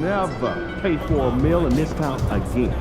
Never pay for a meal in this town again.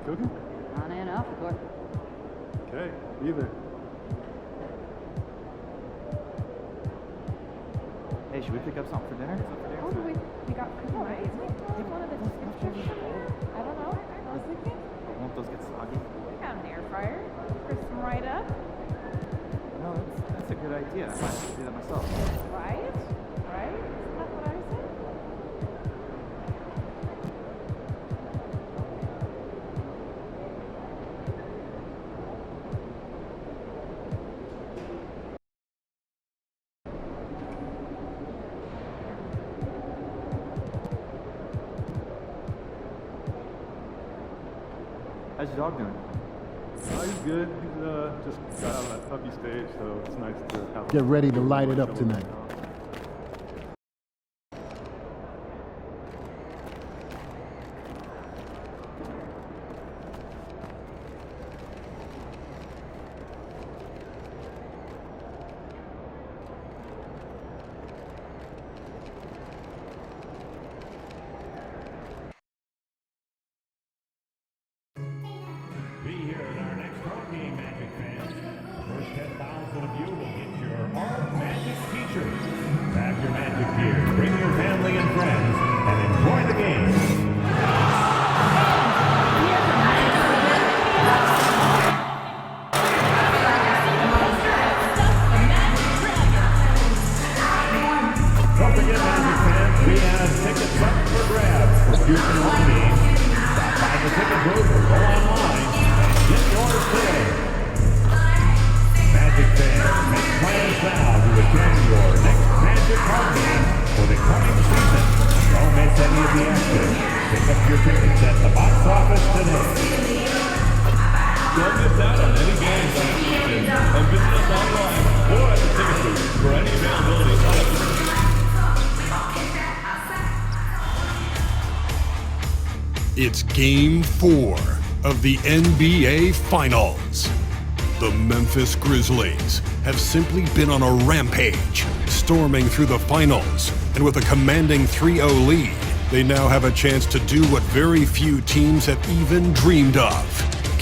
Cooking? On and off the court. Okay, either. Hey, should we pick up something for dinner? Oh, we got cooking, right? Take one of the extra. I don't know. I was thinking. Won't those get soggy? We got an air fryer. Crisp them right up. No, that's a good idea. I might do that myself. Right? Right? Isn't that what I said? How's your dog doing? Oh, he's good. He's just got out of that puppy stage, so it's nice to have him. Get ready to light it up tonight. Be here at our next home game, Magic fans. The first 10,000 of you will get your Art Magic t-shirts. Pack your Magic gear, bring your family and friends, and enjoy the game. Don't forget, Magic fans, we have tickets up for grabs for future home games. Stop by the ticket booth or go online and get yours today. Magic fans, make plans now to attend your next Magic card game for the coming season. Don't miss any of the action. Pick up your tickets at the box office today. Don't miss out on any games this season and visit us online or at the ticket booth for any availability on It's Game 4 of the NBA Finals. The Memphis Grizzlies have simply been on a rampage, storming through the finals, and with a commanding 3-0 lead, they now have a chance to do what very few teams have even dreamed of: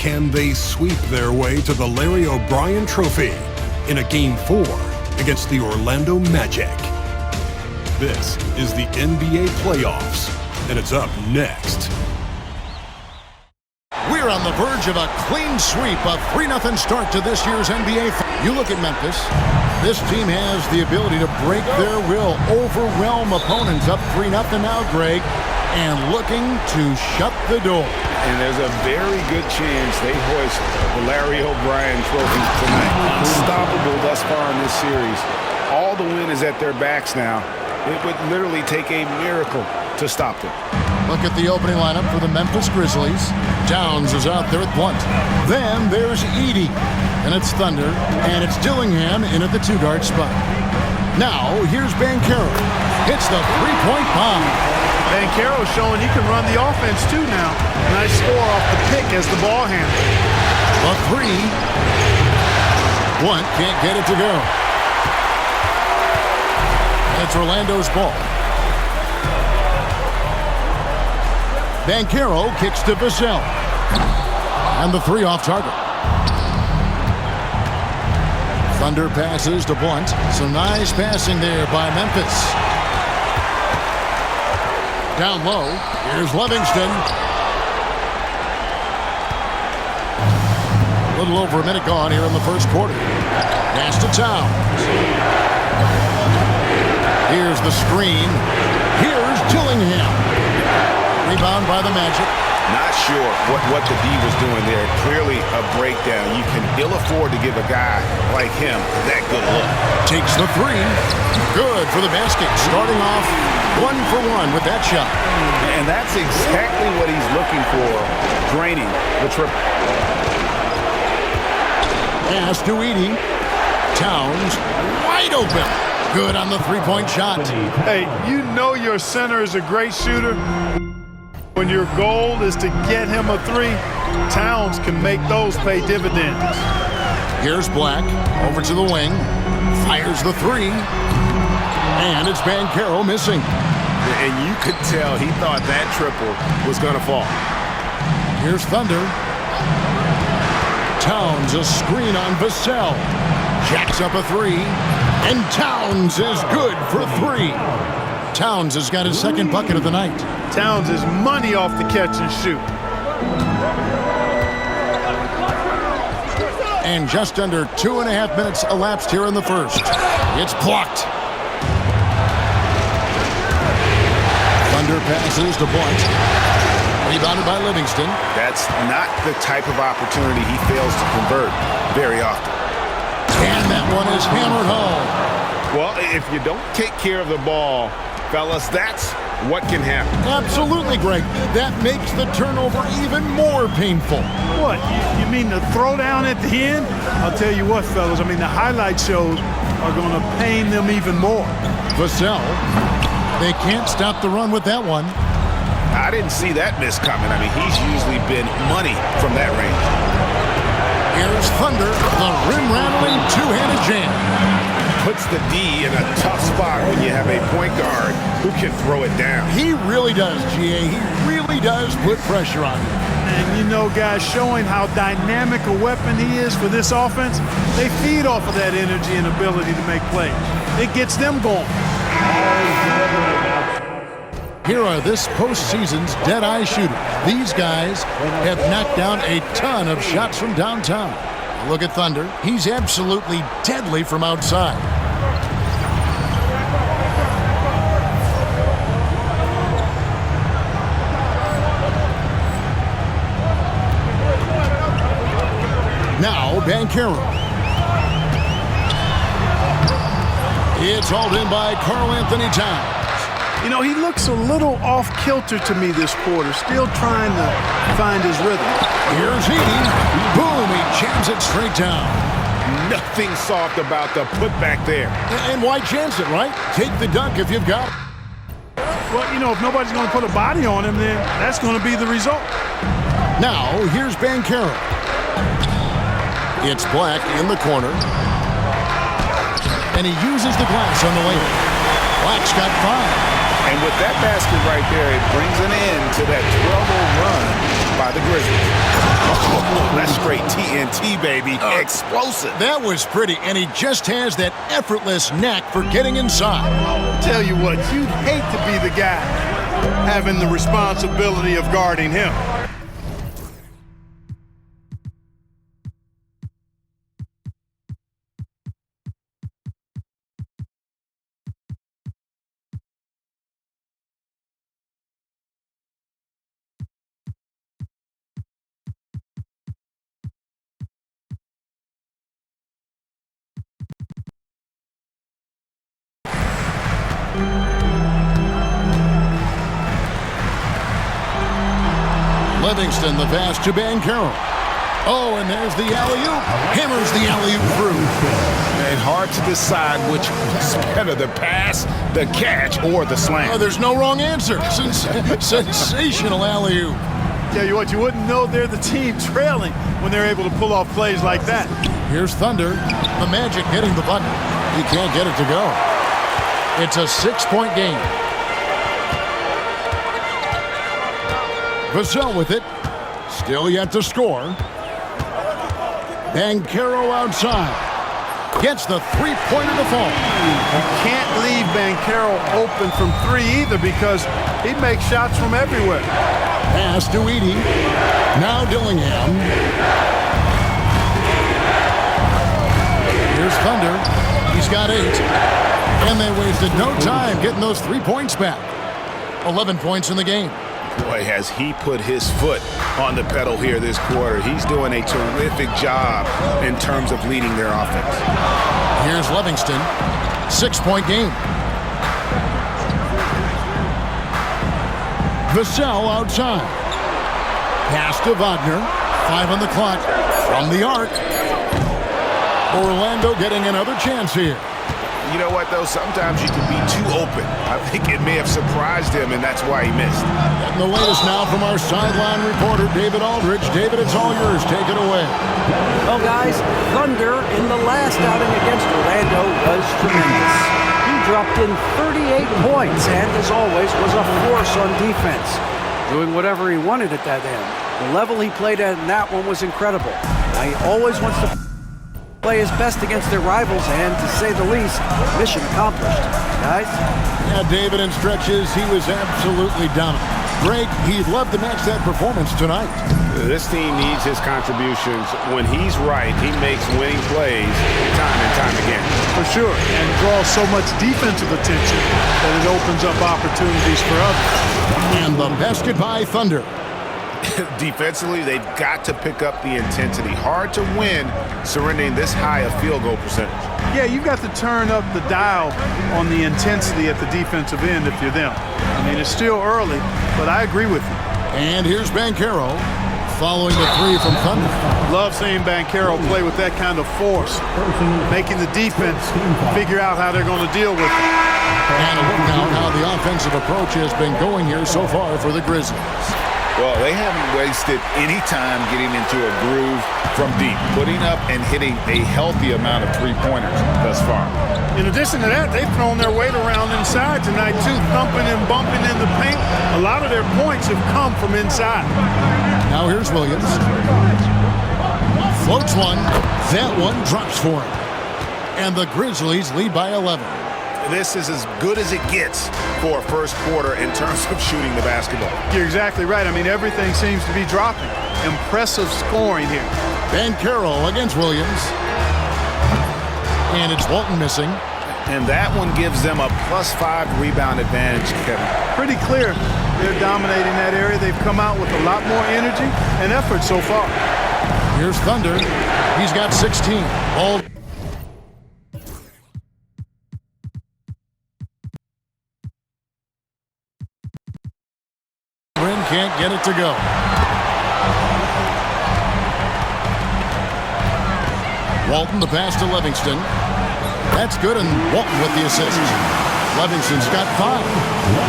can they sweep their way to the Larry O'Brien Trophy in a Game 4 against the Orlando Magic? This is the NBA playoffs, and it's up next. We're on the verge of a clean sweep, a 3-0 start to this year's NBA. You look at Memphis. This team has the ability to break their will, overwhelm opponents up 3-0 now, Greg, and looking to shut the door. And there's a very good chance they hoist the Larry O'Brien Trophy tonight. Unstoppable thus far in this series. All the wind is at their backs now. It would literally take a miracle to stop them. Look at the opening lineup for the Memphis Grizzlies. Towns is out there at Blunt. Then there's Edey, and it's Thunder, and it's Dillingham in at the 2-guard spot. Now, here's Banchero. Hits the three-point bomb. Banchero showing he can run the offense too now. Nice score off the pick as the ball handler. A three. Blunt can't get it to go. It's Orlando's ball. Banchero kicks to Vassell. And the three off target. Thunder passes to Blunt. Some nice passing there by Memphis. Down low, here's Livingston. A little over a minute gone here in the first quarter. Pass to Towns. Here's the screen. Here's Dillingham. Rebound by the Magic. Not sure what the D was doing there. Clearly a breakdown. You can ill afford to give a guy like him that good look. Takes the three. Good for the basket. Starting off 1 for 1 with that shot. And that's exactly what he's looking for, draining the triple. Pass to Edey. Towns wide open. Good on the three-point shot. Hey, you know your center is a great shooter. When your goal is to get him a three, Towns can make those pay dividends. Here's Black over to the wing. Fires the three. And it's Banchero missing. And you could tell he thought that triple was going to fall. Here's Thunder. Towns a screen on Vassell. Jacks up a three. And Towns is good for three. Towns has got his second bucket of the night. Towns is money off the catch and shoot. And just under 2.5 minutes elapsed here in the first. It's blocked. Thunder passes to Blunt. Rebounded by Livingston. That's not the type of opportunity he fails to convert very often. And that one is hammered home. Well, if you don't take care of the ball, fellas, that's what can happen. Absolutely, Greg. That makes the turnover even more painful. What, you mean the throwdown at the end? I'll tell you what, fellas, I mean, the highlight shows are going to pain them even more. Vassell, they can't stop the run with that one. I didn't see that miss coming. I mean, he's usually been money from that range. Here's Thunder, the rim-rattling two-handed jam. Puts the D in a tough spot when you have a point guard who can throw it down. He really does, GA. He really does put pressure on him. And you know, guys, showing how dynamic a weapon he is for this offense, they feed off of that energy and ability to make plays. It gets them going. Here are this postseason's dead-eye shooters. These guys have knocked down a ton of shots from downtown. Look at Thunder. He's absolutely deadly from outside. Now Banchero. It's hauled in by Karl-Anthony Towns. You know, he looks a little off-kilter to me this quarter, still trying to find his rhythm. Here's Edey. Boom, he jams it straight down. Nothing soft about the putback there. And why chance it, right? Take the dunk if you've got it. Well, you know, if nobody's going to put a body on him, then that's going to be the result. Now, here's Banchero. It's Black in the corner. And he uses the glass on the layup. Black's got 5. And with that basket right there, it brings an end to that 12-0 run by the Grizzlies. Oh, that's straight TNT, baby. Explosive. That was pretty, and he just has that effortless knack for getting inside. Tell you what, you'd hate to be the guy having the responsibility of guarding him. Livingston, the pass to Banchero. Oh, and there's the alley-oop. Hammers the alley-oop through. And hard to decide which was better, the pass, the catch, or the slam. Oh, there's no wrong answer. Sensational alley-oop. Tell you what, you wouldn't know they're the team trailing when they're able to pull off plays like that. Here's Thunder. The Magic hitting the button. He can't get it to go. It's a 6-point game. Vassell with it. Still yet to score. Banchero outside. Gets the three-pointer to fall. You can't leave Banchero open from three either because he makes shots from everywhere. Pass to Edey. Now Dillingham. Here's Thunder. He's got 8. And they wasted no time getting those 3 points back. 11 points in the game. Boy, has he put his foot on the pedal here this quarter. He's doing a terrific job in terms of leading their offense. Here's Livingston. 6-point game. Vassell outside. Pass to Wagner. 5 on the clock. From the arc. Orlando getting another chance here. You know what, though? Sometimes you can be too open. I think it may have surprised him, and that's why he missed. And the latest now from our sideline reporter, David Aldridge. David, it's all yours. Take it away. Well, guys, Thunder in the last outing against Orlando was tremendous. He dropped in 38 points and, as always, was a force on defense, doing whatever he wanted at that end. The level he played at in that one was incredible. Now, he always wants to play his best against their rivals, and to say the least, mission accomplished. Guys? Yeah, David, in stretches, he was absolutely dominant. Greg, he'd love to match that performance tonight. This team needs his contributions. When he's right, he makes winning plays time and time again. For sure, and draws so much defensive attention that it opens up opportunities for others. And the basket by Thunder. Defensively, they've got to pick up the intensity. Hard to win surrendering this high a field goal percentage. Yeah, you've got to turn up the dial on the intensity at the defensive end if you're them. I mean, it's still early, but I agree with you. And here's Banchero following the 3 from Thunder. Love seeing Banchero play with that kind of force, making the defense figure out how they're going to deal with it. And a look now how the offensive approach has been going here so far for the Grizzlies. Well, they haven't wasted any time getting into a groove from deep, putting up and hitting a healthy amount of three-pointers thus far. In addition to that, they've thrown their weight around inside tonight, too, thumping and bumping in the paint. A lot of their points have come from inside. Now here's Williams. Floats one. That one drops for him. And the Grizzlies lead by 11. This is as good as it gets for a first quarter in terms of shooting the basketball. You're exactly right. I mean, everything seems to be dropping. Impressive scoring here. Banchero against Williams. And it's Walton missing. And that one gives them a +5 rebound advantage, Kevin. Pretty clear. They're dominating that area. They've come out with a lot more energy and effort so far. Here's Thunder. He's got 16. All can't get it to go. Walton, the pass to Livingston. That's good, and Walton with the assist. Livingston's got 5.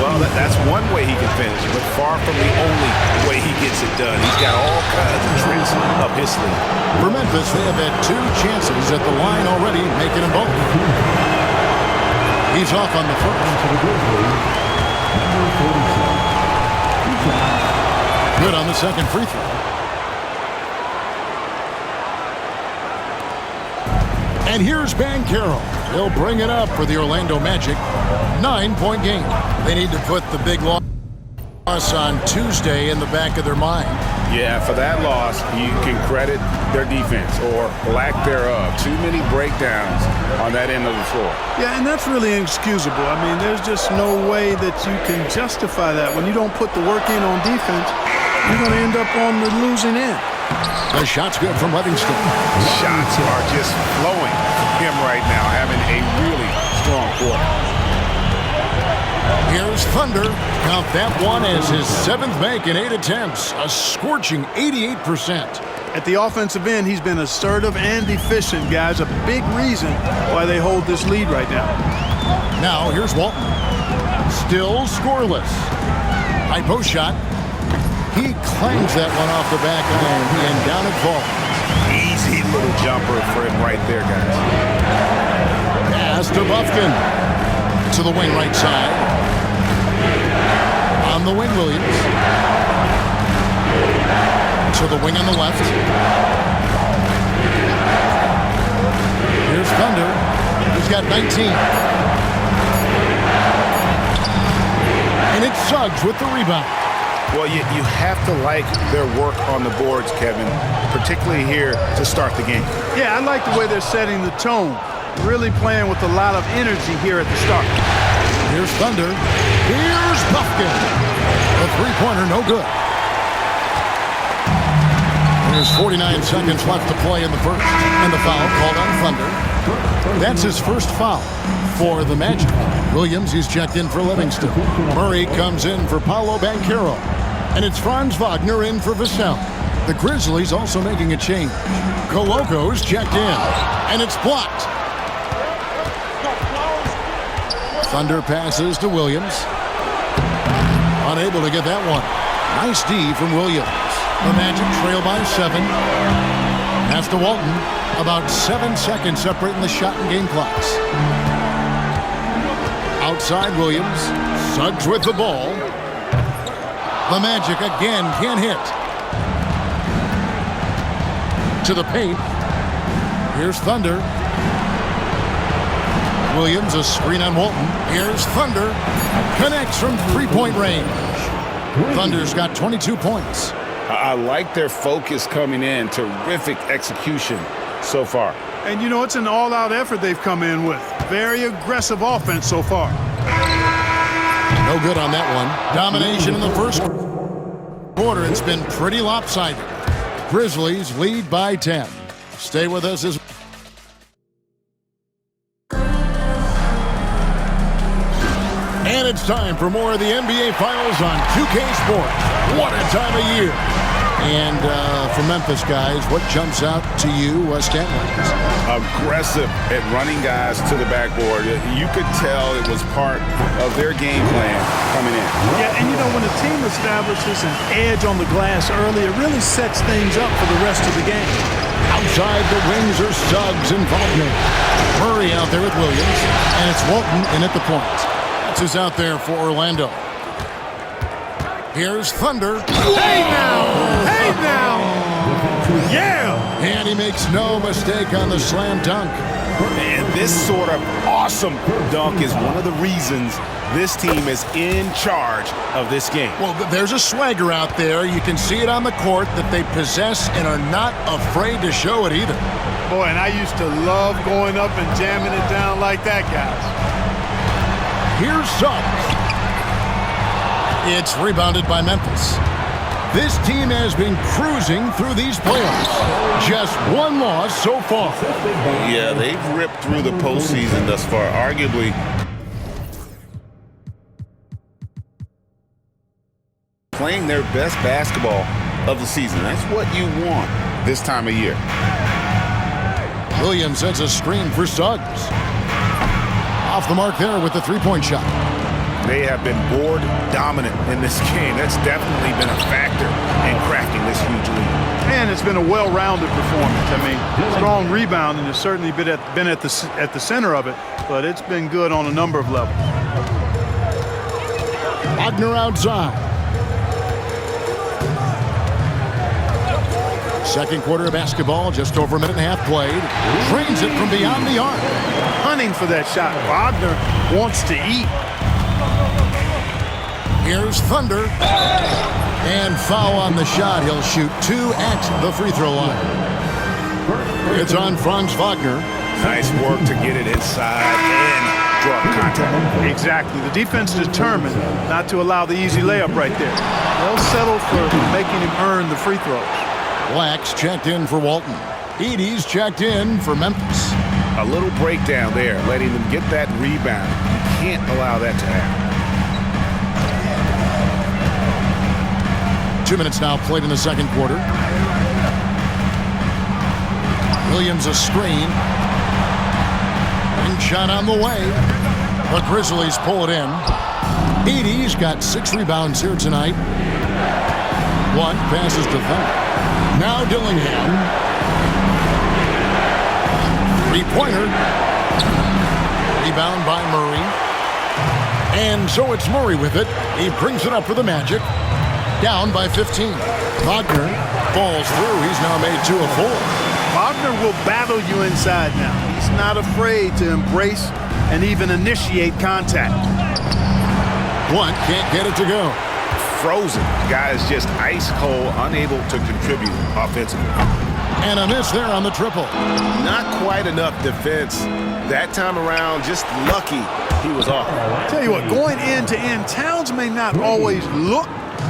Well, that's one way he can finish, but far from the only way he gets it done. He's got all kinds of tricks up his sleeve. For Memphis, they have had 2 chances at the line already, making them both. He's off on the first. Good on the second free throw. And here's Banchero. He'll bring it up for the Orlando Magic. 9-point game. They need to put the big loss on Tuesday in the back of their mind. Yeah, for that loss, you can credit their defense or lack thereof. Too many breakdowns on that end of the floor. Yeah, and that's really inexcusable. I mean, there's just no way that you can justify that. When you don't put the work in on defense, you're going to end up on the losing end. The shot's good from Livingston. Shots are just flowing from him right now, having a really strong quarter. Here's Thunder. Count that one as his 7th make in 8 attempts. A scorching 88%. At the offensive end, he's been assertive and efficient, guys. A big reason why they hold this lead right now. Now, here's Walton. Still scoreless. High post shot. He clangs that one off the back iron and down it falls. Easy little jumper for him right there, guys. Pass to Bufkin. To the wing right side. On the wing, Williams. To the wing on the left. Here's Thunder. He's got 19. And it's Suggs with the rebound. Well, you have to like their work on the boards, Kevin, particularly here to start the game. Yeah, I like the way they're setting the tone. Really playing with a lot of energy here at the start. Here's Thunder. Here's Bufkin. The three-pointer, no good. There's 49 seconds left to play in the first. And the foul called on Thunder. That's his first foul for the Magic. Williams, he's checked in for Livingston. Murray comes in for Paolo Banchero. And it's Franz Wagner in for Vassell. The Grizzlies also making a change. Coloco's checked in. And it's blocked. Thunder passes to Williams. Unable to get that one. Nice D from Williams. The Magic trail by 7. Pass to Walton. About 7 seconds separating the shot and game clocks. Outside Williams. Suggs with the ball. The Magic again can't hit. To the paint. Here's Thunder. Williams, a screen on Walton. Here's Thunder. Connects from three-point range. Thunder's got 22 points. I like their focus coming in. Terrific execution so far. And, you know, it's an all-out effort they've come in with. Very aggressive offense so far. No good on that one. Domination in the first quarter. It's been pretty lopsided. Grizzlies lead by 10. Stay with us as and it's time for more of the NBA Finals on 2K Sports. What a time of year. And for Memphis guys, what jumps out to you, Stanley? Aggressive at running guys to the backboard. You could tell it was part of their game plan coming in. Yeah, and you know, when a team establishes an edge on the glass early, it really sets things up for the rest of the game. Outside the wings are Suggs and Wagner. Murray out there with Williams, and it's Walton in at the point. That's is out there for Orlando. Here's Thunder. Hey now! Hey now! Yeah! And he makes no mistake on the slam dunk. And this sort of awesome dunk is one of the reasons this team is in charge of this game. Well, there's a swagger out there. You can see it on the court that they possess and are not afraid to show it either. Boy, and I used to love going up and jamming it down like that, guys. Here's Suggs. It's rebounded by Memphis. This team has been cruising through these playoffs. Just one loss so far. Yeah, they've ripped through the postseason thus far. Arguably, playing their best basketball of the season. That's what you want this time of year. Williams sets a screen for Suggs. Off the mark there with the three-point shot. They have been board dominant in this game. That's definitely been a factor in crafting this huge lead. And it's been a well-rounded performance. I mean, strong rebounding has certainly been at the center of it, but it's been good on a number of levels. Wagner outside. Second quarter of basketball, just over a minute and a half played. Trains it from beyond the arc. Hunting for that shot. Wagner wants to eat. Here's Thunder. And foul on the shot. He'll shoot 2 at the free throw line. It's on Franz Wagner. Nice work to get it inside and draw contact. Exactly. The defense determined not to allow the easy layup right there. They'll settle for making him earn the free throws. Black's checked in for Walton. Edey's checked in for Memphis. A little breakdown there, letting them get that rebound. You can't allow that to happen. 2 minutes now played in the second quarter. Williams a screen. And shot on the way. The Grizzlies pull it in. Edey's got 6 rebounds here tonight. 1 passes to Thunder. Now Dillingham. 3-pointer. Rebound by Murray. And so it's Murray with it. He brings it up for the Magic. Down by 15. Wagner falls through. He's now made 2 of 4. Wagner will battle you inside now. He's not afraid to embrace and even initiate contact. Blunt can't get it to go. Frozen. Guy is just ice cold, unable to contribute offensively. And a miss there on the triple. Not quite enough defense. That time around, just lucky he was off. Tell you what, going end to end, Towns may not always look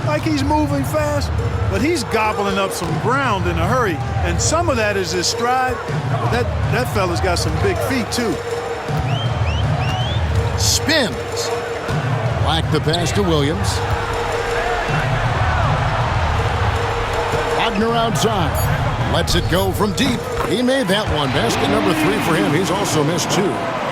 like he's moving fast, but he's gobbling up some ground in a hurry. And some of that is his stride. But that fella's got some big feet, too. Spins. Black the pass to Williams. Wagner outside. Lets it go from deep. He made that one. Basket number 3 for him. He's also missed 2.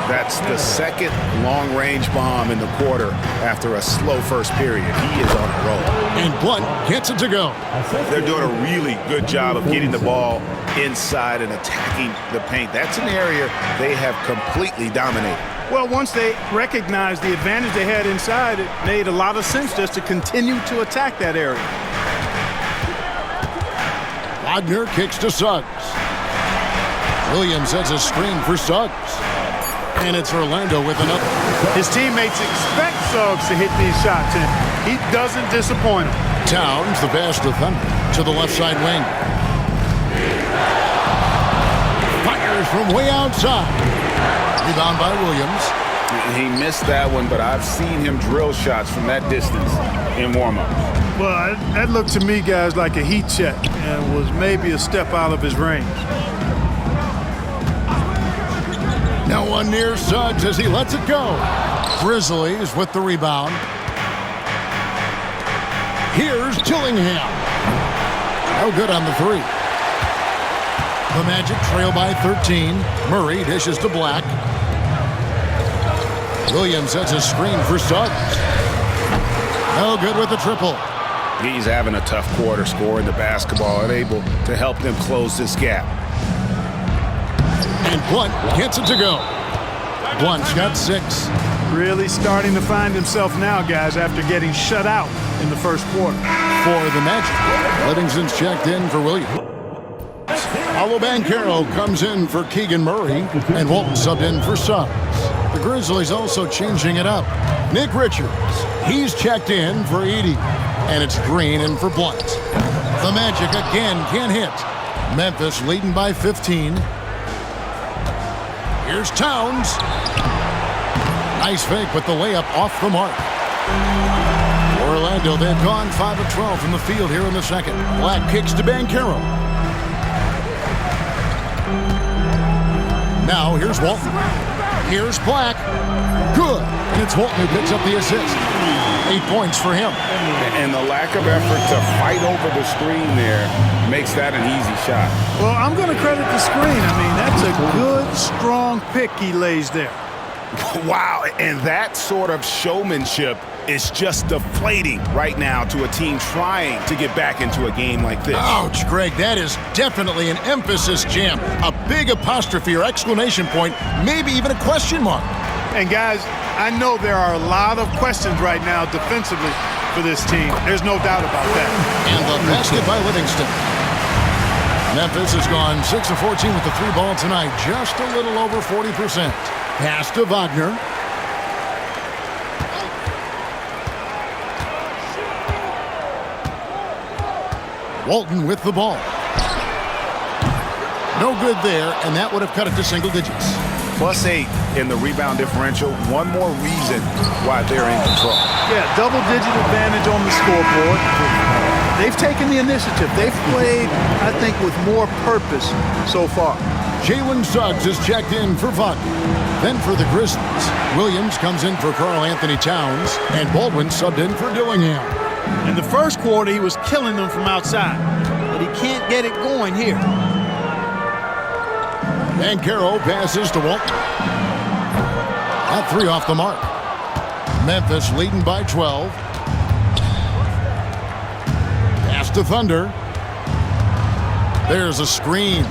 That's the second long-range bomb in the quarter after a slow first period. He is on a roll. And Blunt gets it to go. They're doing a really good job of getting the ball inside and attacking the paint. That's an area they have completely dominated. Well, once they recognized the advantage they had inside, it made a lot of sense just to continue to attack that area. Wagner kicks to Suggs. Williams sets a screen for Suggs. And it's Orlando with another. His teammates expect Suggs to hit these shots, and he doesn't disappoint them. Towns, the pass to Thunder, to the left side wing. Fires from way outside. Rebound by Williams. He missed that one, but I've seen him drill shots from that distance in warm-up. Well, that looked to me, guys, like a heat check and was maybe a step out of his range. No one near Suggs as he lets it go. Grizzlies with the rebound. Here's Dillingham. No good on the 3. The Magic trail by 13. Murray dishes to Black. Williams sets a screen for Suggs. No good with the triple. He's having a tough quarter, scoring the basketball and able to help them close this gap. And Blunt gets it to go. Blunt's got 6. Really starting to find himself now, guys, after getting shut out in the first quarter. For the Magic, Livingston's checked in for Williams. Paolo Banchero comes in for Keegan Murray, and Walton subbed in for Suggs. The Grizzlies also changing it up. Nick Richards, he's checked in for Edey, and it's Green in for Blunt. The Magic again can't hit. Memphis leading by 15. Here's Towns. Nice fake, but the layup off the mark. Orlando, they've gone 5 of 12 from the field here in the second. Black kicks to Banchero. Now here's Walton. Here's Black. Good. And it's Walton who picks up the assist. 8 points for him. And the lack of effort to fight over the screen there makes that an easy shot. Well, I'm going to credit the screen. I mean, that's a good, strong pick he lays there. Wow, and that sort of showmanship is just deflating right now to a team trying to get back into a game like this. Ouch, Greg, that is definitely an emphasis jam. A big apostrophe or exclamation point, maybe even a question mark. And guys, I know there are a lot of questions right now defensively for this team. There's no doubt about that. And the basket by Livingston. Memphis has gone 6 of 14 with the 3 ball tonight, just a little over 40%. Pass to Wagner. Walton with the ball. No good there, and that would have cut it to single digits. +8 in the rebound differential. One more reason why they're in control. Yeah, double-digit advantage on the scoreboard. They've taken the initiative. They've played, I think, with more purpose so far. Jalen Suggs is checked in for Wagner. Then for the Grizzlies, Williams comes in for Karl Anthony Towns, and Baldwin subbed in for Dillingham. In the first quarter, he was killing them from outside, but he can't get it going here. Banchero passes to Walton. That 3 off the mark. Memphis leading by 12. Pass to Thunder. There's a screen.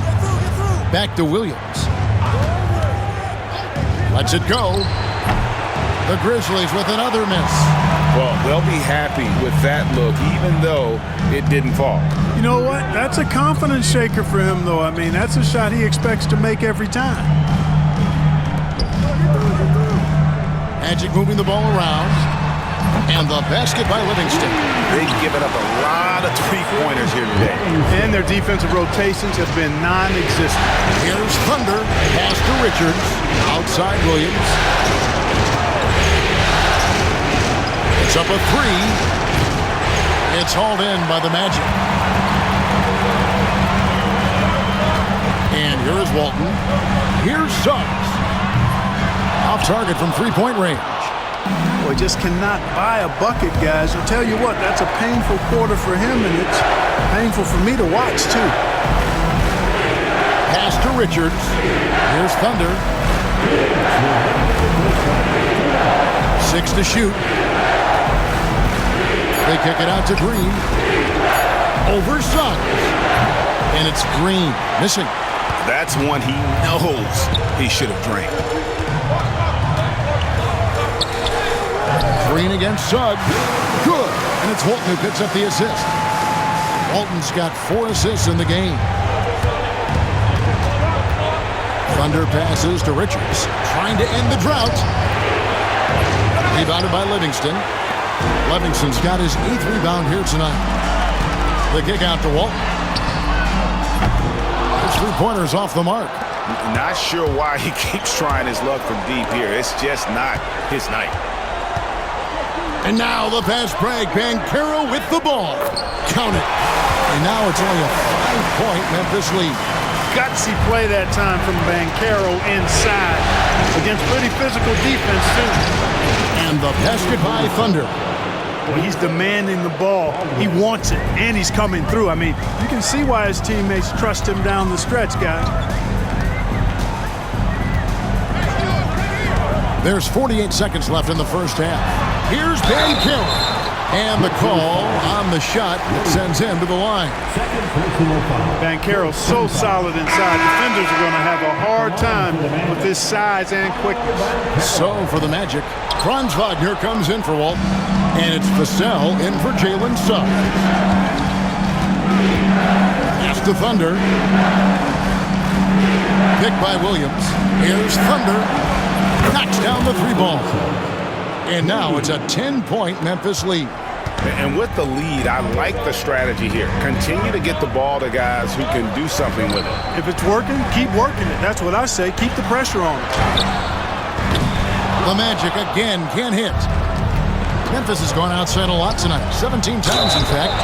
Back to Williams. Lets it go. The Grizzlies with another miss. Well, they'll be happy with that look, even though it didn't fall. You know what? That's a confidence shaker for him, though. I mean, that's a shot he expects to make every time. Magic moving the ball around. And the basket by Livingston. They've given up a lot of three-pointers here today. And their defensive rotations have been non-existent. Here's Thunder. Pass to Richards. Outside Williams. It's up a 3. It's hauled in by the Magic. And here is Walton. Here's Suggs. Off target from three-point range. Boy, just cannot buy a bucket, guys. I'll tell you what, that's a painful quarter for him, and it's painful for me to watch, too. Pass to Richards. Here's Thunder. 6 to shoot. They kick it out to Green. Over Suggs. And it's Green missing. That's one he knows he should have drained. Green against Suggs. Good. And it's Walton who picks up the assist. Walton's got 4 assists in the game. Thunder passes to Richards. Trying to end the drought. Rebounded by Livingston. Livingston's got his 8th rebound here tonight. The kick out to Walton. His 3-pointer's off the mark. Not sure why he keeps trying his luck from deep here. It's just not his night. And now the fast break. Banchero with the ball. Count it. And now it's only a 5-point Memphis lead. Gutsy play that time from Banchero inside against pretty physical defense, too. And the basket by Thunder. Well, he's demanding the ball. He wants it, and he's coming through. I mean, you can see why his teammates trust him down the stretch, guys. There's 48 seconds left in the first half. Here's Banchero. And the call on the shot that sends him to the line. Banchero's so solid inside. Defenders are going to have a hard time with his size and quickness. So for the Magic, Franz Wagner comes in for Walton. And it's Vassell in for Jalen Suggs. Pass to Thunder. Picked by Williams. Here's Thunder. Knocks down the 3-ball. And now it's a 10-point Memphis lead. And with the lead, I like the strategy here. Continue to get the ball to guys who can do something with it. If it's working, keep working it. That's what I say. Keep the pressure on it. The Magic again can't hit. Memphis has gone outside a lot tonight. 17 times, in fact.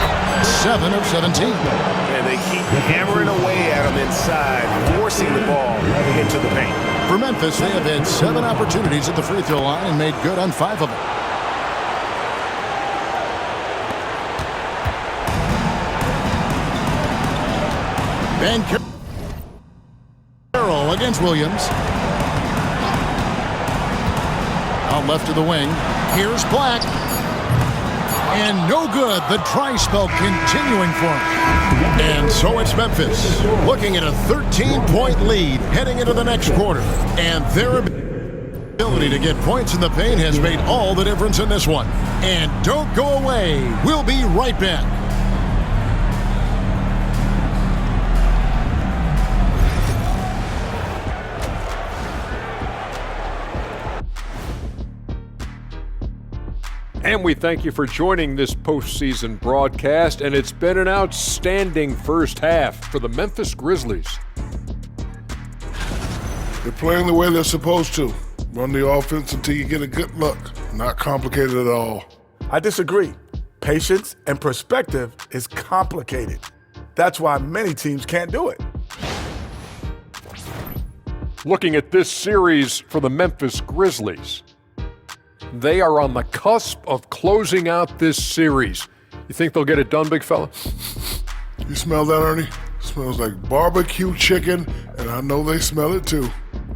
7 of 17. And they keep hammering away at them inside, forcing the ball into the paint. For Memphis, they have had 7 opportunities at the free throw line and made good on 5 of them. Banchero against Williams. Out left of the wing. Here's Black. And no good. The dry spell continuing for him. And so it's Memphis looking at a 13-point lead heading into the next quarter. And their ability to get points in the paint has made all the difference in this one. And don't go away. We'll be right back. And we thank you for joining this postseason broadcast, and it's been an outstanding first half for the Memphis Grizzlies. They're playing the way they're supposed to. Run the offense until you get a good look. Not complicated at all. I disagree. Patience and perspective is complicated. That's why many teams can't do it. Looking at this series for the Memphis Grizzlies, they are on the cusp of closing out this series. You think they'll get it done, big fella? You smell that, Ernie? Smells like barbecue chicken, and I know they smell it too.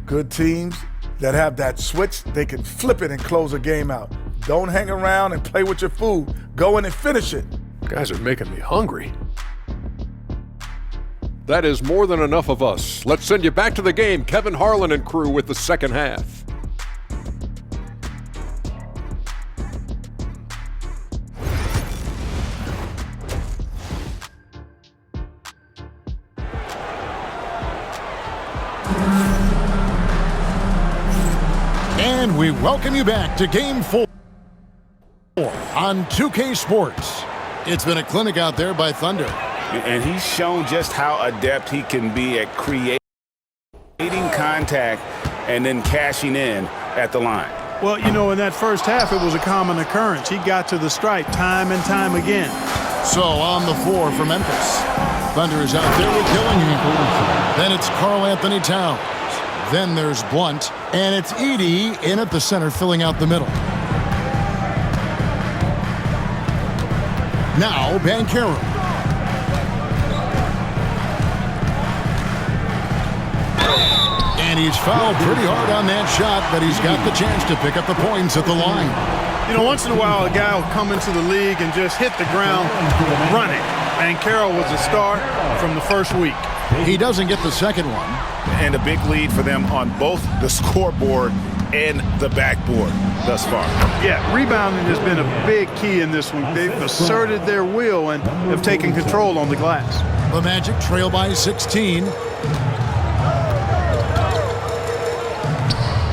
Good teams that have that switch, they can flip it and close a game out. Don't hang around and play with your food. Go in and finish it. Guys are making me hungry. That is more than enough of us. Let's send you back to the game. Kevin Harlan and crew with the second half. And we welcome you back to Game 4 on 2K Sports. It's been a clinic out there by Thunder. And he's shown just how adept he can be at creating contact and then cashing in at the line. Well, you know, in that first half, it was a common occurrence. He got to the stripe time and time again. So on the floor for Memphis, Thunder is out there with Dillingham. Then it's Karl Anthony Towns. Then there's Blunt, and it's Edey in at the center, filling out the middle. Now Banchero. And he's fouled pretty hard on that shot, but he's got the chance to pick up the points at the line. You know, once in a while, a guy will come into the league and just hit the ground running. Banchero was a star from the first week. He doesn't get the second one. And a big lead for them on both the scoreboard and the backboard thus far. Yeah, rebounding has been a big key in this one. They've asserted their will and have taken control on the glass. The Magic trail by 16.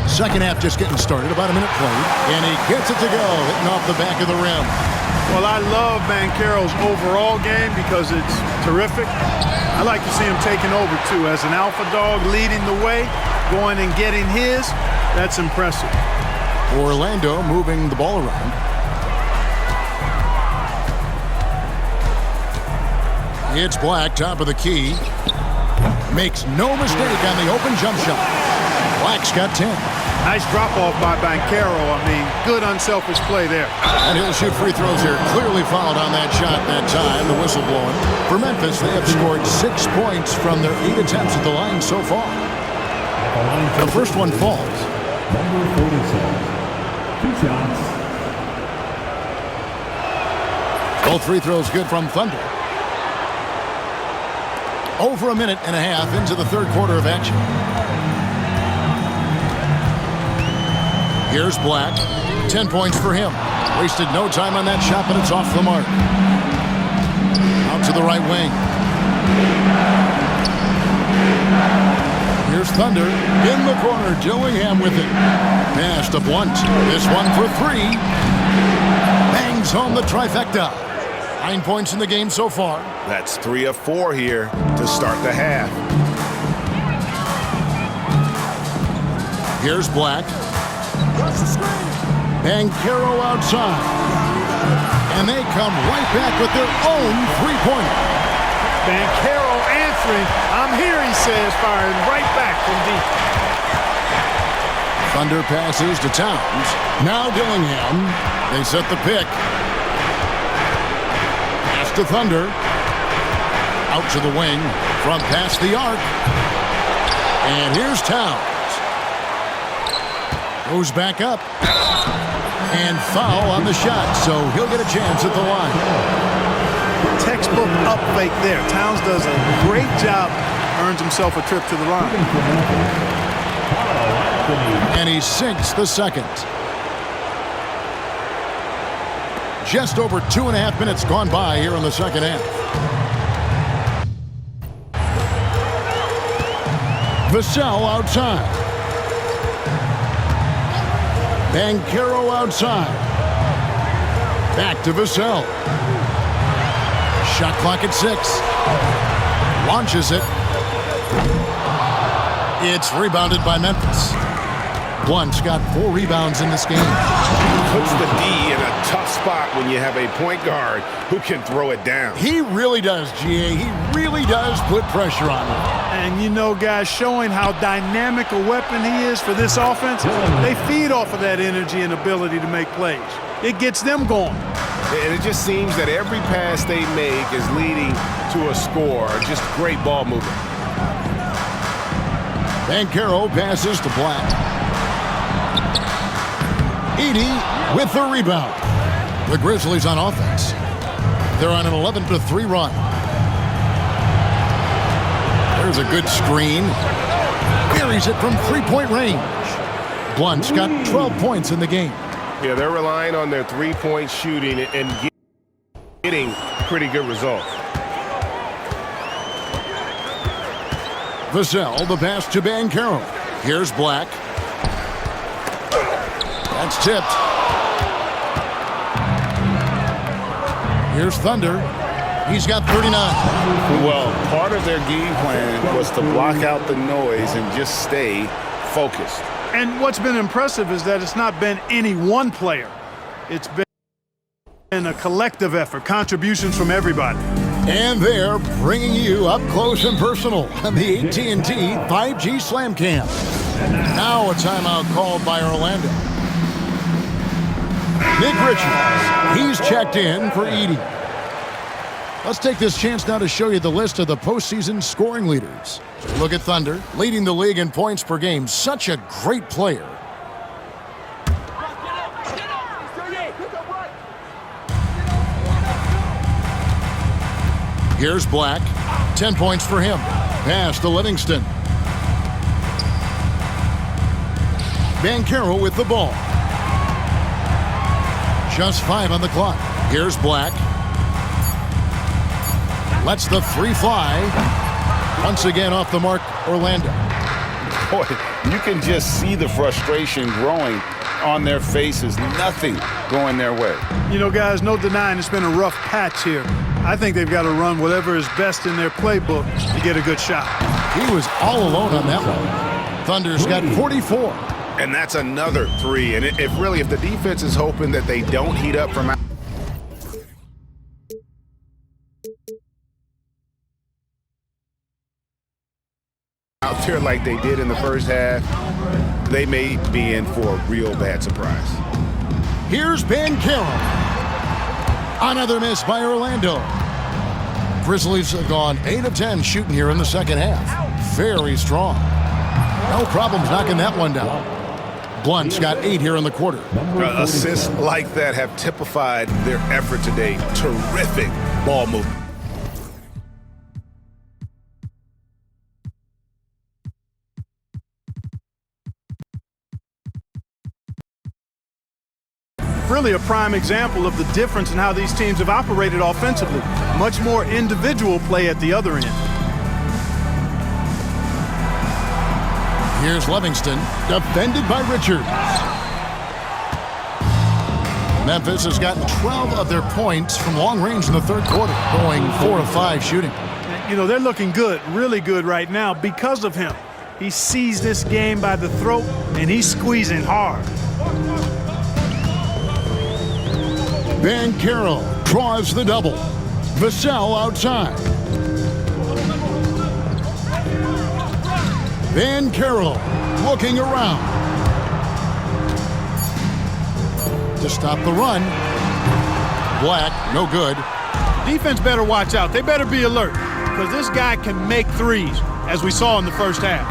Second half just getting started, about a minute played. And he gets it to go, hitting off the back of the rim. Well, I love Banchero's overall game because it's terrific. I like to see him taking over, too. As an alpha dog leading the way, going and getting his, that's impressive. Orlando moving the ball around. It's Black, top of the key. Makes no mistake on the open jump shot. Black's got 10. Nice drop-off by Banchero. I mean, good unselfish play there. And he'll shoot free throws here. Clearly fouled on that shot that time, the whistle blowing. For Memphis, they have scored 6 points from their 8 attempts at the line so far. The first one falls. Number 47. 2 shots. Both free throws good from Thunder. Over a minute and a half into the third quarter of action. Here's Black. 10 points for him. Wasted no time on that shot, but it's off the mark. Out to the right wing. Here's Thunder. In the corner, Dillingham with it. Pass to Blunt. This one for 3. Bangs home the trifecta. 9 points in the game so far. That's 3 of 4 here to start the half. Here's Black. Banchero outside. And they come right back with their own three-pointer. Banchero answering. I'm here, he says, firing right back from deep. Thunder passes to Towns. Now Dillingham. They set the pick. Pass to Thunder. Out to the wing. From past the arc. And here's Towns. Goes back up. And foul on the shot, so he'll get a chance at the line. Textbook up fake there. Towns does a great job. Earns himself a trip to the line. And he sinks the second. Just over 2.5 minutes gone by here in the second half. Vassell outside. Banchero outside. Back to Vassell. Shot clock at 6. Launches it. It's rebounded by Memphis. Blunt's got 4 rebounds in this game. Puts the D in a tough spot when you have a point guard who can throw it down. He really does, GA. He really does put pressure on him. And you know, guys, showing how dynamic a weapon he is for this offense, they feed off of that energy and ability to make plays. It gets them going. And it just seems that every pass they make is leading to a score. Just great ball movement. Banchero passes to Black. Edey with the rebound. The Grizzlies on offense. They're on an 11-3 run. There's a good screen. Buries it from 3-point range. Blunt's got 12 points in the game. Yeah, they're relying on their 3-point shooting and getting pretty good results. Vassell, the pass to Banchero. Here's Black. That's tipped. Here's Thunder. He's got 39. Well, part of their game plan was to block out the noise and just stay focused. And what's been impressive is that it's not been any one player. It's been a collective effort, contributions from everybody. And they're bringing you up close and personal on the AT&T 5G Slam Cam. Now a timeout called by Orlando. Nick Richards, he's checked in for Edey. Let's take this chance now to show you the list of the postseason scoring leaders. Look at Thunder, leading the league in points per game. Such a great player. Here's Black. 10 points for him. Pass to Livingston. Banchero with the ball. Just 5 on the clock. Here's Black. Lets the 3 fly. Once again off the mark, Orlando. Boy, you can just see the frustration growing on their faces. Nothing going their way. You know, guys, no denying it's been a rough patch here. I think they've got to run whatever is best in their playbook to get a good shot. He was all alone on that one. Thunder's got 44. And that's another 3. And if the defense is hoping that they don't heat up from out there like they did in the first half, they may be in for a real bad surprise. Here's Banchero. Another miss by Orlando. Grizzlies have gone 8 of 10 shooting here in the second half. Very strong. No problems knocking that one down. Blunt's got 8 here in the quarter. Assists like that have typified their effort today. Terrific ball movement. Really a prime example of the difference in how these teams have operated offensively. Much more individual play at the other end. Here's Livingston, defended by Richards. Memphis has gotten 12 of their points from long range in the third quarter, going 4 of 5 shooting. You know, they're looking good, really good right now because of him. He sees this game by the throat, and he's squeezing hard. Banchero draws the double. Vassell outside. Banchero looking around to stop the run. Black, no good. Defense better watch out. They better be alert because this guy can make threes, as we saw in the first half.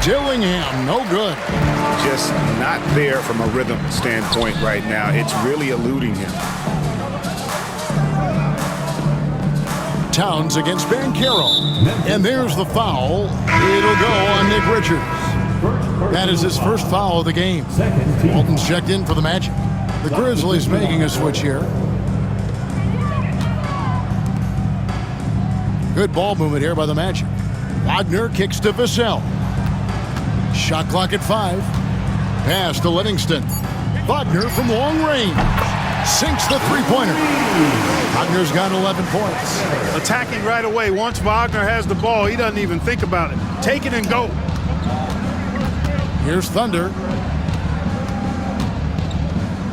Dillingham, no good. Just not there from a rhythm standpoint right now. It's really eluding him. Towns against Banchero. And there's the foul. It'll go on Nick Richards. That is his first foul of the game. Walton's checked in for the Magic. The Grizzlies making a switch here. Good ball movement here by the Magic. Wagner kicks to Vassell. Shot clock at 5. Pass to Livingston. Wagner from long range. sinks the three-pointer. Wagner's got 11 points. Attacking right away. Once Wagner has the ball, he doesn't even think about it. Take it and go. Here's Thunder.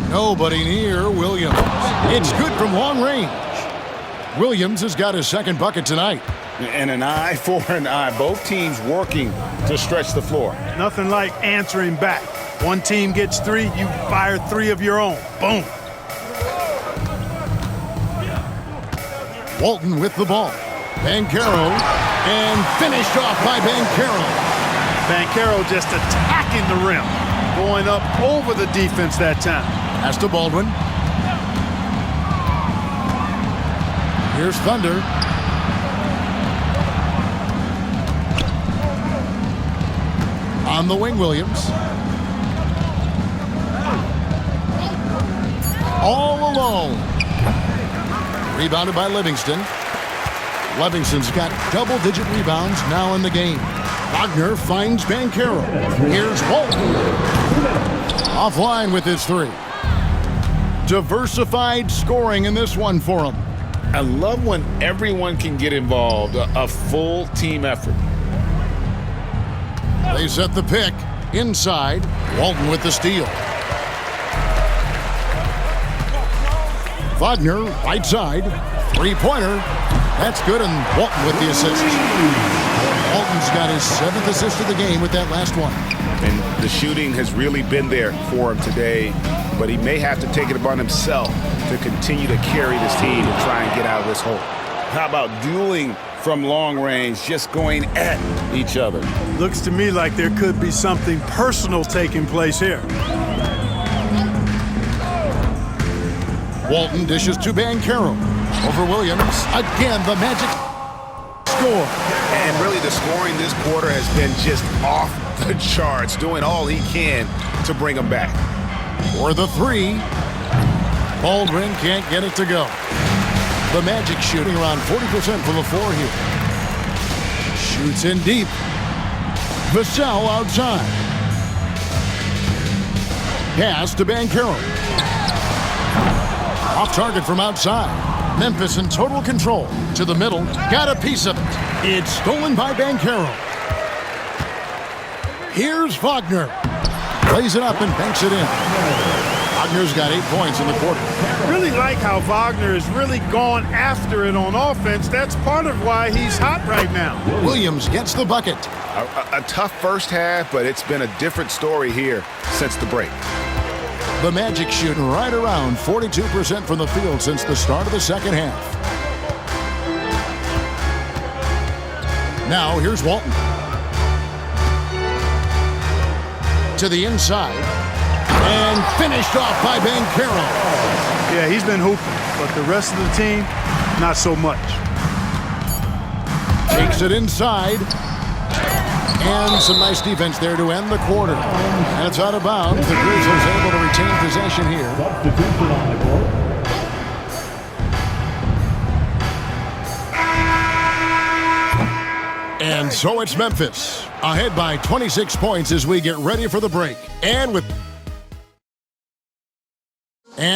Nobody near Williams. It's good from long range. Williams has got his second bucket tonight. And an eye for an eye. Both teams working to stretch the floor. Nothing like answering back. One team gets 3, you fire 3 of your own. Boom. Walton with the ball. Banchero, and finished off by Banchero. Banchero just attacking the rim. Going up over the defense that time. Pass to Baldwin. Here's Thunder. On the wing, Williams. All alone. Rebounded by Livingston. Livingston's got double-digit rebounds now in the game. Wagner finds Banchero. Here's Walton. Offline with his 3. Diversified scoring in this one for him. I love when everyone can get involved, a full team effort. They set the pick. Inside, Walton with the steal. Wagner, right side. Three-pointer. That's good, and Walton with the assist. Walton's got his 7th assist of the game with that last one. And the shooting has really been there for him today, but he may have to take it upon himself to continue to carry this team and try and get out of this hole. How about dueling from long range, just going at each other? Looks to me like there could be something personal taking place here. Walton dishes to Banchero. Over Williams. Again, the Magic score. And really the scoring this quarter has been just off the charts, doing all he can to bring them back. For the 3. Baldwin can't get it to go. The Magic shooting around 40% from the floor here. Shoots in deep. Vassell outside. Pass to Banchero. Off target from outside. Memphis in total control. To the middle. Got a piece of it. It's stolen by Banchero. Here's Wagner. Plays it up and banks it in. Wagner's got 8 points in the quarter. Really like how Wagner has really gone after it on offense. That's part of why he's hot right now. Williams gets the bucket. A tough first half, but it's been a different story here since the break. The Magic shooting right around 42% from the field since the start of the second half. Now here's Walton. To the inside. And finished off by Banchero. Yeah, he's been hooping, but the rest of the team, not so much. Takes it inside. And some nice defense there to end the quarter. And it's out of bounds. The Grizzlies able to retain possession here. Substitution on the court. And so it's Memphis, ahead by 26 points as we get ready for the break. And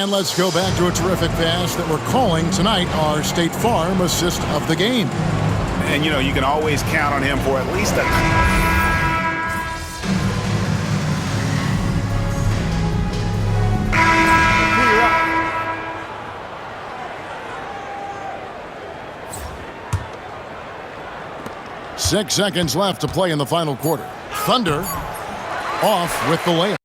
let's go back to a terrific pass that we're calling tonight our State Farm assist of the game. And, you know, you can always count on him for at least a... 6 seconds left to play in the final quarter. Thunder off with the layup.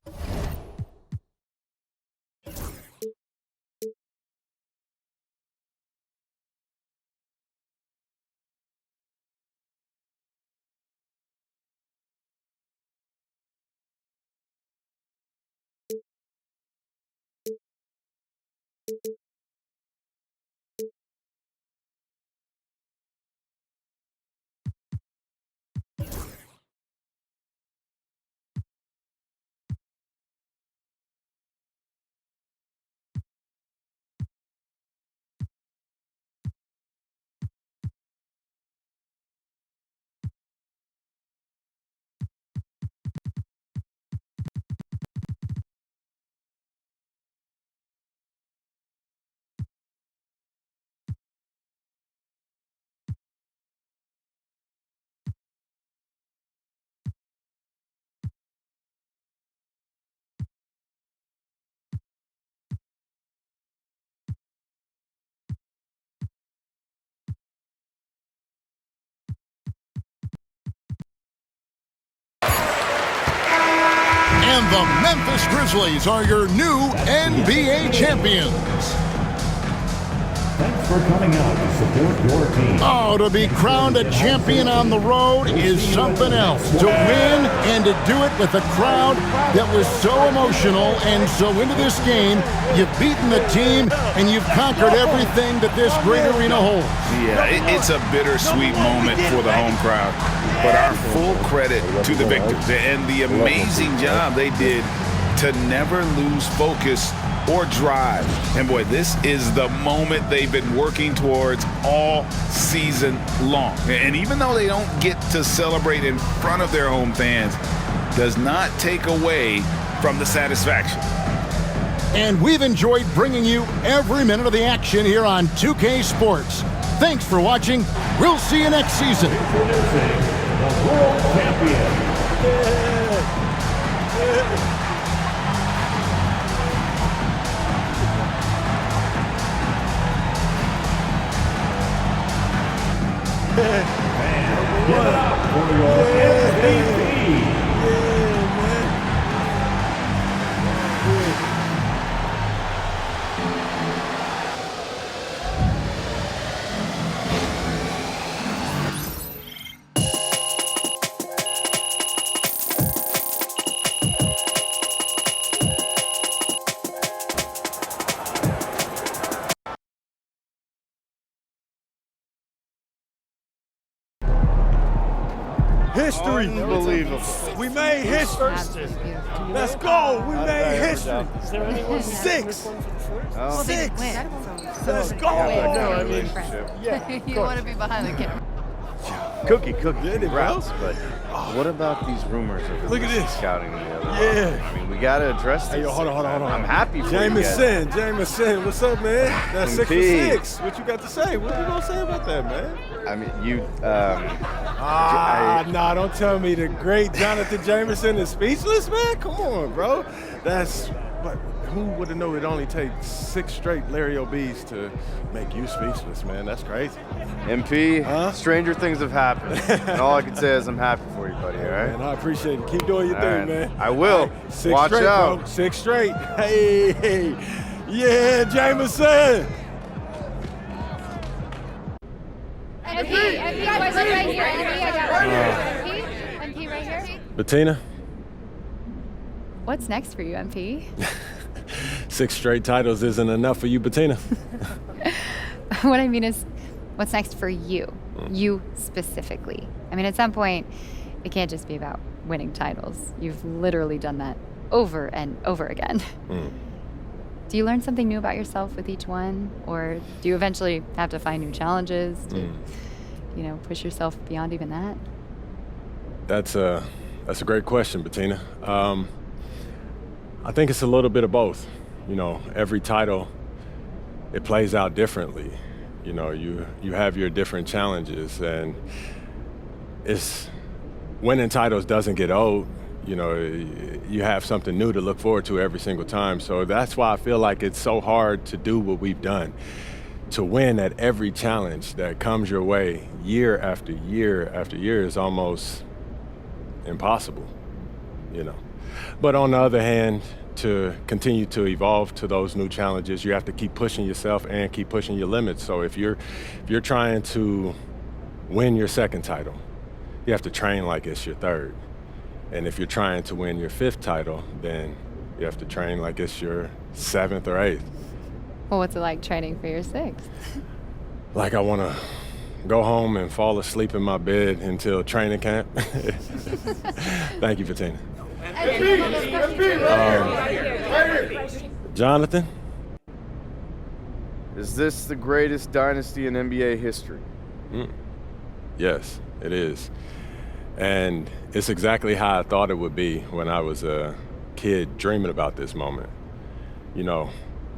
the Memphis Grizzlies are your new NBA champions. Thanks for coming out to support your team. Oh, to be crowned a champion on the road is something else. To win and to do it with a crowd that was so emotional and so into this game, you've beaten the team and you've conquered everything that this great arena holds. Yeah, it's a bittersweet moment for the home crowd. But our full credit to the victors and the amazing job they did to never lose focus or drive. And boy, this is the moment they've been working towards all season long. And even though they don't get to celebrate in front of their home fans, does not take away from the satisfaction. And we've enjoyed bringing you every minute of the action here on 2K Sports. Thanks for watching. We'll see you next season. Introducing the world champion. And give it up for your MVP. History. Unbelievable. We made history. Let's go. We made history. 6. Well, they didn't win. Let's go. You want to be behind the camera. Cookie, congrats. But what about these rumors of Look at this. scouting the other? Yeah. I mean, we got to address this. Hey, yo, hold on. I'm happy for you guys. Jameson, what's up, man? That's 6 for MP. 6. What you got to say? What you gonna say about that, man? I mean, you. Nah, don't tell me the great Jonathan Jameson is speechless, man. Come on, bro. That's what. Who would have known it only takes 6 straight Larry O'B's to make you speechless, man? That's crazy. MP, stranger things have happened. And all I can say is I'm happy for you, buddy, all right? Man, I appreciate it. Keep doing your All thing, right. man. I will. Right, 6 Watch straight, out. bro. 6 straight. Hey. Yeah, Jameson. MP right here. MP right here. Bettina, What's next for you, MP? 6 straight titles isn't enough for you, Bettina. What I mean is, what's next for you? You specifically. I mean, at some point, it can't just be about winning titles. You've literally done that over and over again. Do you learn something new about yourself with each one? Or do you eventually have to find new challenges to, push yourself beyond even that? That's a great question, Bettina. I think it's a little bit of both. Every title, it plays out differently. You have your different challenges, and winning titles doesn't get old. You have something new to look forward to every single time. So that's why I feel like it's so hard to do what we've done. To win at every challenge that comes your way year after year after year is almost impossible, But on the other hand, to continue to evolve to those new challenges, you have to keep pushing yourself and keep pushing your limits. So if you're trying to win your 2nd title, you have to train like it's your 3rd. And if you're trying to win your 5th title, then you have to train like it's your 7th or 8th. Well, what's it like training for your 6th? Like I want to go home and fall asleep in my bed until training camp. Thank you, Bettina. Jonathan? Is this the greatest dynasty in NBA history? Yes, it is. And it's exactly how I thought it would be when I was a kid dreaming about this moment.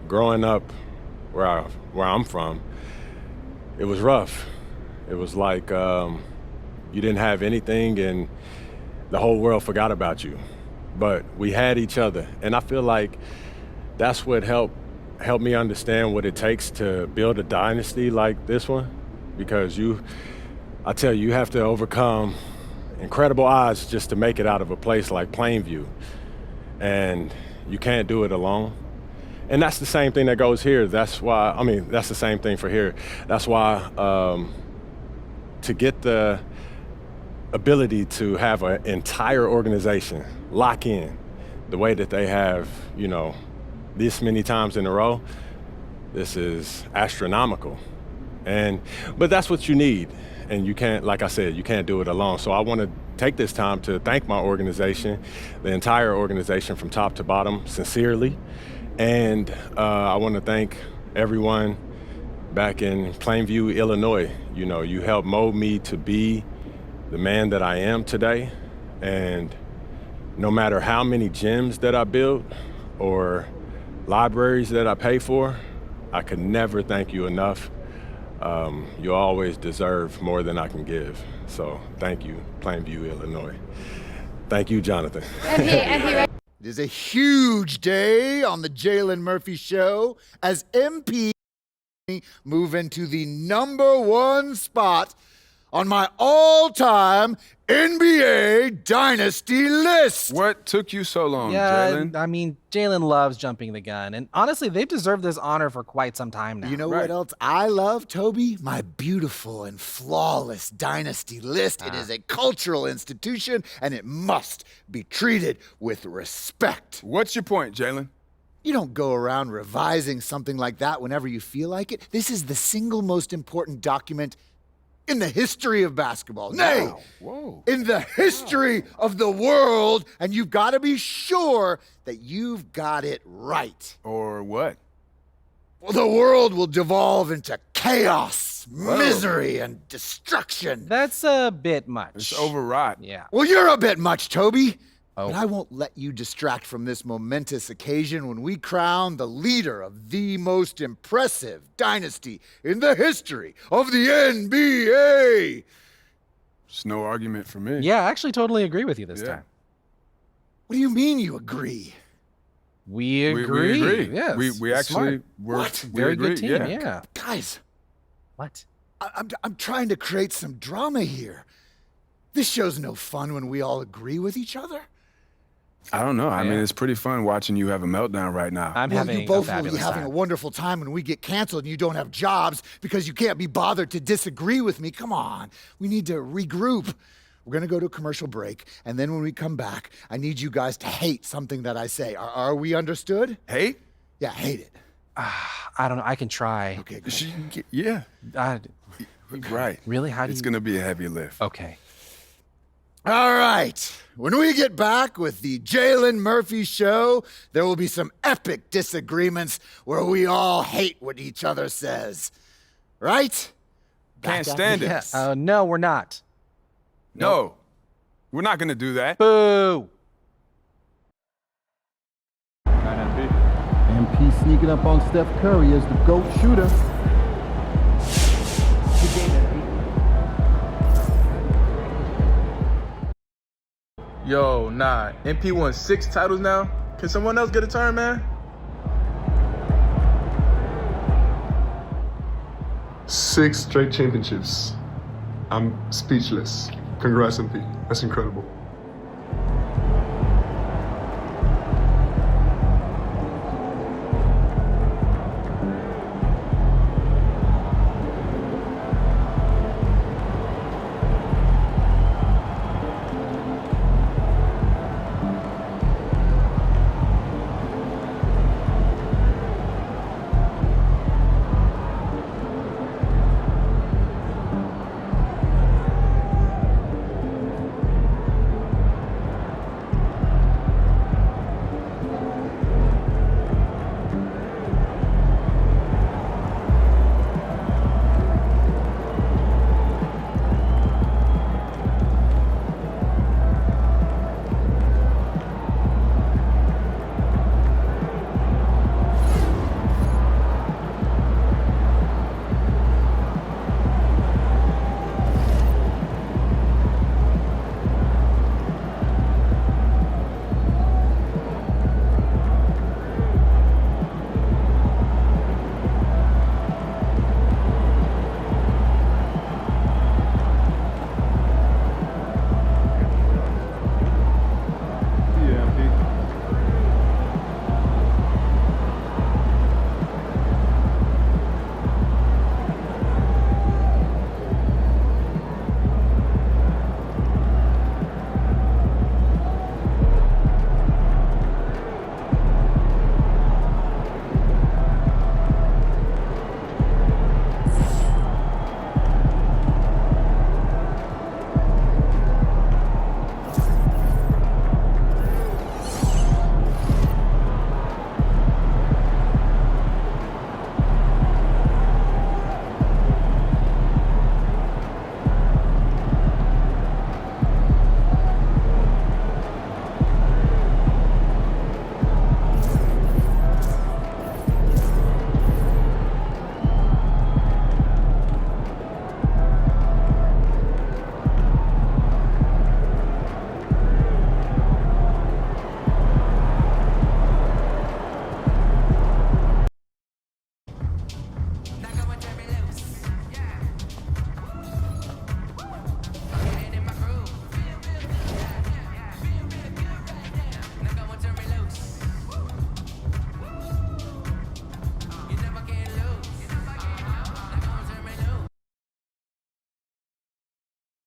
Growing up where I'm from, it was rough. It was like you didn't have anything and the whole world forgot about you. But we had each other. And I feel like that's what helped me understand what it takes to build a dynasty like this one. Because I tell you, you have to overcome incredible odds just to make it out of a place like Plainview. and you can't do it alone. And that's the same thing that goes here. That's why, I mean, that's the same thing for here. That's why to get the ability to have an entire organization lock in the way that they have, you know, this many times in a row, this is astronomical. But that's what you need. And you can't, like I said, you can't do it alone. So I want to take this time to thank my organization, the entire organization from top to bottom, sincerely. And I want to thank everyone back in Plainview, Illinois. You know, you helped mold me to be the man that I am today. And no matter how many gyms that I built or libraries that I pay for, I could never thank you enough. You always deserve more than I can give. So thank you, Plainview, Illinois. Thank you, Jonathan. It is a huge day on the Jalen Murphy Show as MP move into the #1 spot on my all-time NBA dynasty list. What took you so long, Jalen? I mean, Jalen loves jumping the gun. And honestly, they've deserved this honor for quite some time now. You know what else I love, Toby? My beautiful and flawless dynasty list. It is a cultural institution, and it must be treated with respect. What's your point, Jalen? You don't go around revising something like that whenever you feel like it. This is the single most important document in the history of basketball. Nay, in the history of the world, and you've got to be sure that you've got it right. Or what? Well, the world will devolve into chaos, misery, and destruction. That's a bit much. It's overwrought. Yeah. Well, you're a bit much, Toby. But I won't let you distract from this momentous occasion when we crown the leader of the most impressive dynasty in the history of the NBA. It's no argument for me. Yeah, I actually totally agree with you this time. What do you mean you agree? We agree. We agree. Yes. We actually were. Very good team, yeah. Guys. What? I'm trying to create some drama here. This show's no fun when we all agree with each other. I don't know. I mean, it's pretty fun watching you have a meltdown right now. You both will be having a wonderful time when we get canceled and you don't have jobs because you can't be bothered to disagree with me. Come on. We need to regroup. We're going to go to a commercial break, and then when we come back, I need you guys to hate something that I say. Are we understood? Hate? Yeah, hate it. I don't know. I can try. Okay, yeah. Right. Really? How do It's going to be a heavy lift. Okay. All right. When we get back with the Jalen Murphy Show, there will be some epic disagreements where we all hate what each other says. Right? Can't stand it. No, we're not. No. We're not going to do that. Boo. MP sneaking up on Steph Curry as the GOAT shooter. Yo, nah. MP won 6 titles now. Can someone else get a turn, man? 6 straight championships. I'm speechless. Congrats, MP. That's incredible.